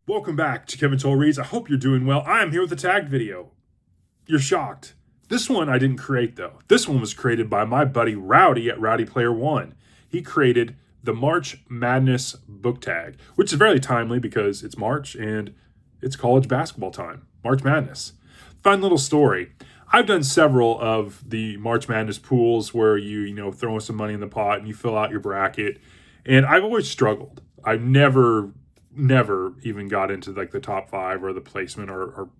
Welcome back to Kevin Toll Reads. I hope you're doing well. I am here with a tag video. You're shocked. This one I didn't create though. This one was created by my buddy Rowdy at Rowdy Player One. He created the March Madness book tag, which is very timely because it's March and it's college basketball time. March Madness. Fun little story. I've done several of the March Madness pools where you throw some money in the pot and you fill out your bracket. And I've always struggled. I've never even got into like the top five or the placement or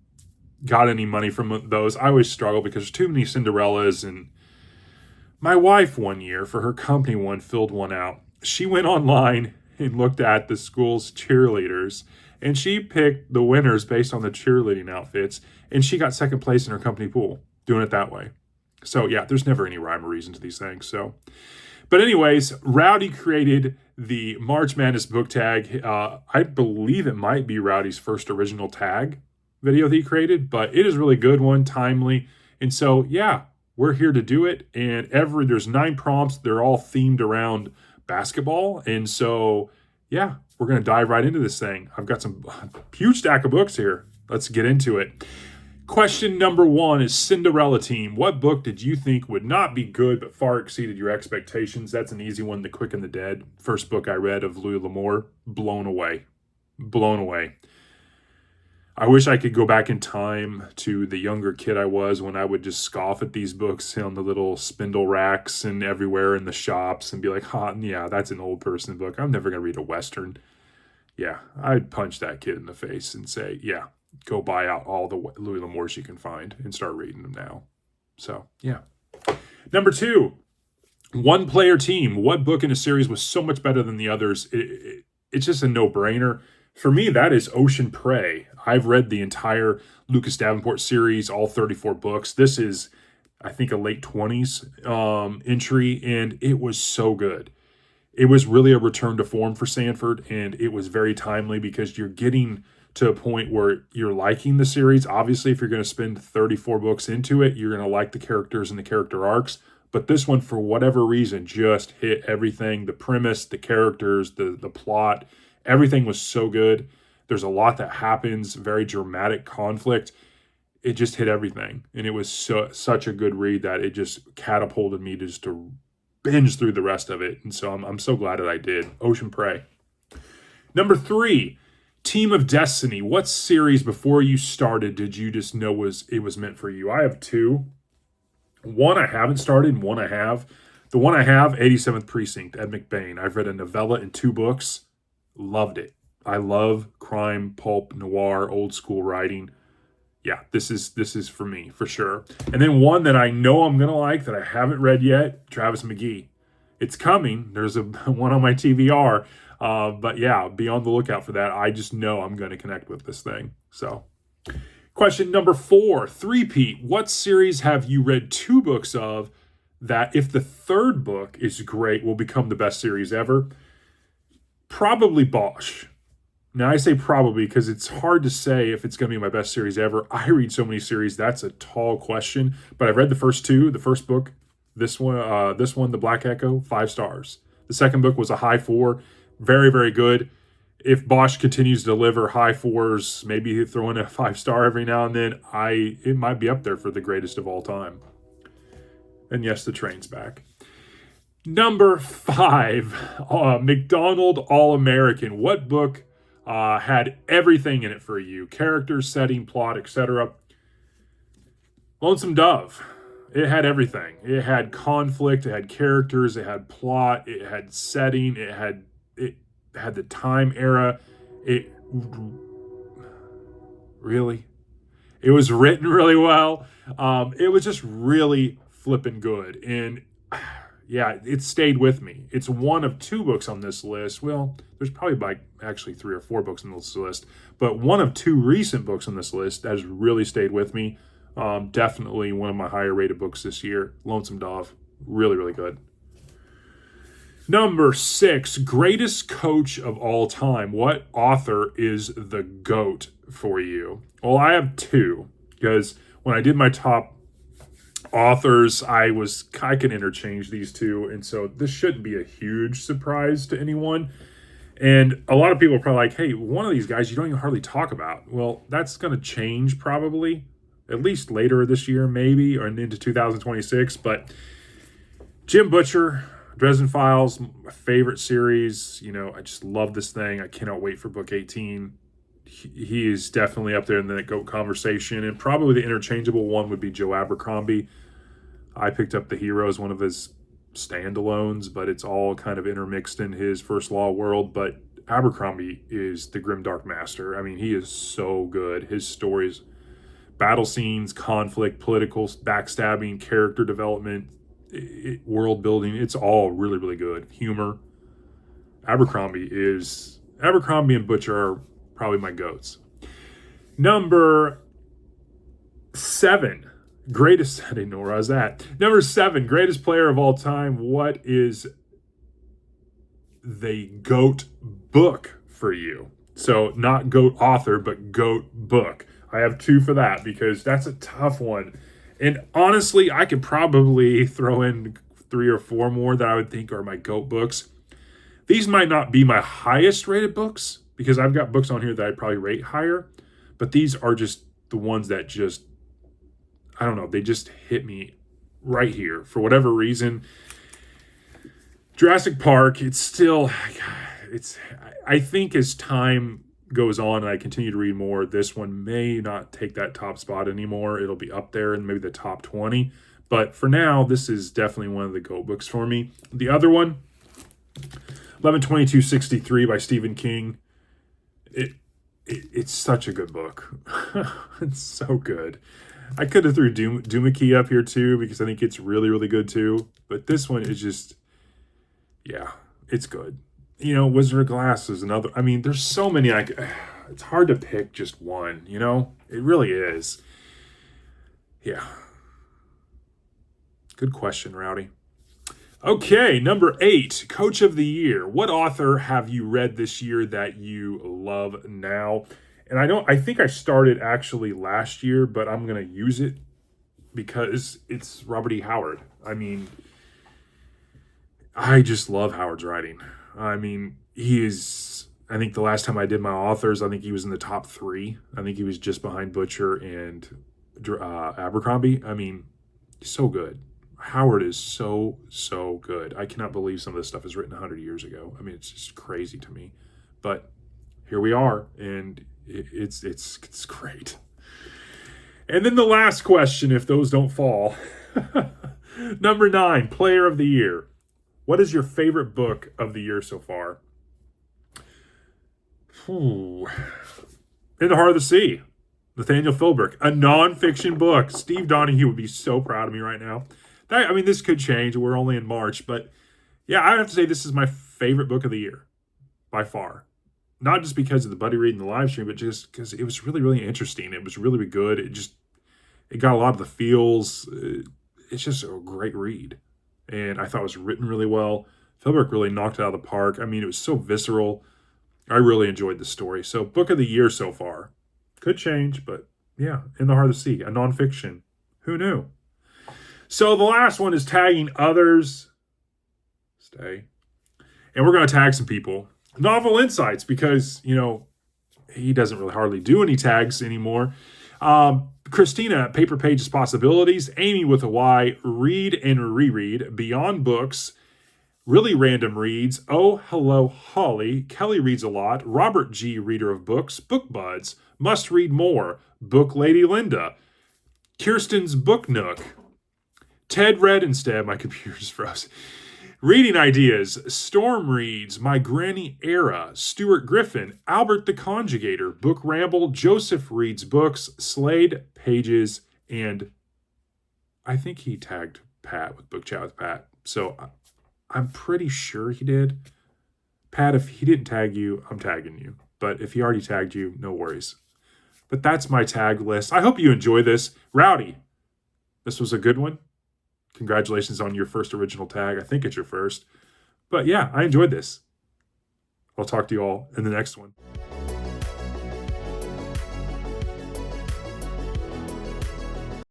got any money from those. I always struggle because there's too many Cinderellas. And my wife one year for her company one filled one out. She went online and looked at the school's cheerleaders and she picked the winners based on the cheerleading outfits, and she got second place in her company pool doing it that way. So yeah, there's never any rhyme or reason to these things. But anyways, Rowdy created the March Madness book tag. I believe it might be Rowdy's first original tag video that he created, but it is a really good one, timely. And so, yeah, we're here to do it. And there's 9 prompts. They're all themed around basketball. And so, yeah, we're going to dive right into this thing. I've got some huge stack of books here. Let's get into it. Question number 1 is Cinderella Team. What book did you think would not be good but far exceeded your expectations? That's an easy one, The Quick and the Dead. First book I read of Louis L'Amour. Blown away. Blown away. I wish I could go back in time to the younger kid I was when I would just scoff at these books on the little spindle racks and everywhere in the shops and be like, yeah, that's an old person book. I'm never going to read a Western. Yeah, I'd punch that kid in the face and say, yeah, go buy out all the Louis L'Amours you can find and start reading them now. So, yeah. Number 2, One Player Team. What book in a series was so much better than the others? It's just a no-brainer. For me, that is Ocean Prey. I've read the entire Lucas Davenport series, all 34 books. This is, I think, a late 20s entry, and it was so good. It was really a return to form for Sanford, and it was very timely because you're getting to a point where you're liking the series. Obviously, if you're going to spend 34 books into it, you're going to like the characters and the character arcs. But this one, for whatever reason, just hit everything. The premise, the characters, the plot, everything was so good. There's a lot that happens, very dramatic conflict. It just hit everything. And it was such a good read that it just catapulted me to binge through the rest of it. And so I'm so glad that I did. Ocean Prey. Number 3, Team of Destiny. What series before you started did you just know it was meant for you? I have 2. One I haven't started and one I have. The one I have, 87th Precinct, Ed McBain. I've read a novella and 2 books. Loved it. I love crime, pulp, noir, old school writing. Yeah, this is for me, for sure. And then one that I know I'm going to like that I haven't read yet, Travis McGee. It's coming. There's one on my TVR. But yeah, be on the lookout for that. I just know I'm going to connect with this thing. So, question number 4, Peat. What series have you read 2 books of that, if the 3rd book is great, will become the best series ever? Probably Bosch. Now, I say probably because it's hard to say if it's going to be my best series ever. I read so many series, that's a tall question. But I've read the first 2. The first book, this one, The Black Echo, 5 stars. The second book was a high 4. Very, very good. If Bosch continues to deliver high 4s, maybe throw in a 5-star every now and then, it might be up there for the greatest of all time. And yes, the train's back. Number 5, McDonald All American. What book had everything in it for you? Characters, setting, plot, etc. Lonesome Dove. It had everything. It had conflict, it had characters, it had plot, it had setting, it had the time era. It was written really well. It was just really flipping good. And yeah, it stayed with me. It's one of 2 books on this list. Well, there's probably actually 3 or 4 books on this list, but one of 2 recent books on this list that has really stayed with me. Definitely one of my higher rated books this year. Lonesome Dove. Really, really good. Number 6, greatest coach of all time. What author is the GOAT for you? Well, I have 2, because when I did my top authors, I can interchange these two, and so this shouldn't be a huge surprise to anyone. And a lot of people are probably like, hey, one of these guys you don't even hardly talk about. Well, that's going to change probably, at least later this year, maybe, or into 2026. But Jim Butcher, Dresden Files, my favorite series. I just love this thing. I cannot wait for book 18. He is definitely up there in the GOAT conversation. And probably the interchangeable one would be Joe Abercrombie. I picked up The Hero as one of his standalones, but it's all kind of intermixed in his First Law world. But Abercrombie is the grimdark master. I mean, he is so good. His stories, battle scenes, conflict, political backstabbing, character development, world building, it's all really, really good. Humor. Abercrombie and Butcher are probably my GOATs. Number 7. Greatest, I didn't know where I was at. Number 7, greatest player of all time. What is the GOAT book for you? So not GOAT author, but GOAT book. I have 2 for that because that's a tough one. And honestly, I could probably throw in 3 or 4 more that I would think are my GOAT books. These might not be my highest rated books because I've got books on here that I'd probably rate higher. But these are just the ones that just, I don't know, they just hit me right here for whatever reason. Jurassic Park, I think as time goes on and I continue to read more, this one may not take that top spot anymore. It'll be up there in maybe the top 20. But for now, this is definitely one of the GOAT books for me. The other one, 11/22/63 by Stephen King. It's such a good book. It's so good. I could have threw Doomickey up here too because I think it's really, really good too. But this one is just, yeah, it's good. Wizard of Glass is another. I mean, there's so many. It's hard to pick just one, It really is. Yeah. Good question, Rowdy. Okay, number 8, Coach of the Year. What author have you read this year that you love now? And I think I started actually last year, but I'm going to use it because it's Robert E. Howard. I mean, I just love Howard's writing. I mean, I think the last time I did my authors, I think he was in the top 3. I think he was just behind Butcher and Abercrombie. I mean, so good. Howard is so, so good. I cannot believe some of this stuff is written 100 years ago. I mean, it's just crazy to me. But here we are, and it's great. And then the last question, if those don't fall. Number 9, Player of the Year. What is your favorite book of the year so far? In the Heart of the Sea, Nathaniel Philbrick, a nonfiction book. Steve Donahue would be so proud of me right now. This could change. We're only in March, but yeah, I have to say this is my favorite book of the year by far. Not just because of the buddy read and the live stream, but just because it was really, really interesting. It was really, really good. It got a lot of the feels. It's just a great read. And I thought it was written really well. Philbrick really knocked it out of the park. I mean, it was so visceral. I really enjoyed the story. So, book of the year so far. Could change, but yeah, In the Heart of the Sea, a nonfiction. Who knew? So, the last one is tagging others. Stay. And we're going to tag some people. Novel Insights, because, he doesn't really hardly do any tags anymore. Christina, Paper Pages Possibilities, Amy with a Y, Read and Reread, Beyond Books, Really Random Reads, Oh Hello Holly, Kelly Reads a Lot, Robert G, Reader of Books, Book Buds, Must Read More, Book Lady Linda, Kirsten's Book Nook, Ted read instead, my computer's froze. Reading Ideas, Storm Reads, My Granny Era, Stuart Griffin, Albert the Conjugator, Book Ramble, Joseph Reads Books, Slade Pages, and I think he tagged Pat with Book Chat with Pat. So I'm pretty sure he did. Pat, if he didn't tag you, I'm tagging you. But if he already tagged you, no worries. But that's my tag list. I hope you enjoy this. Rowdy, this was a good one. Congratulations on your first original tag. I think it's your first. But yeah, I enjoyed this. I'll talk to you all in the next one.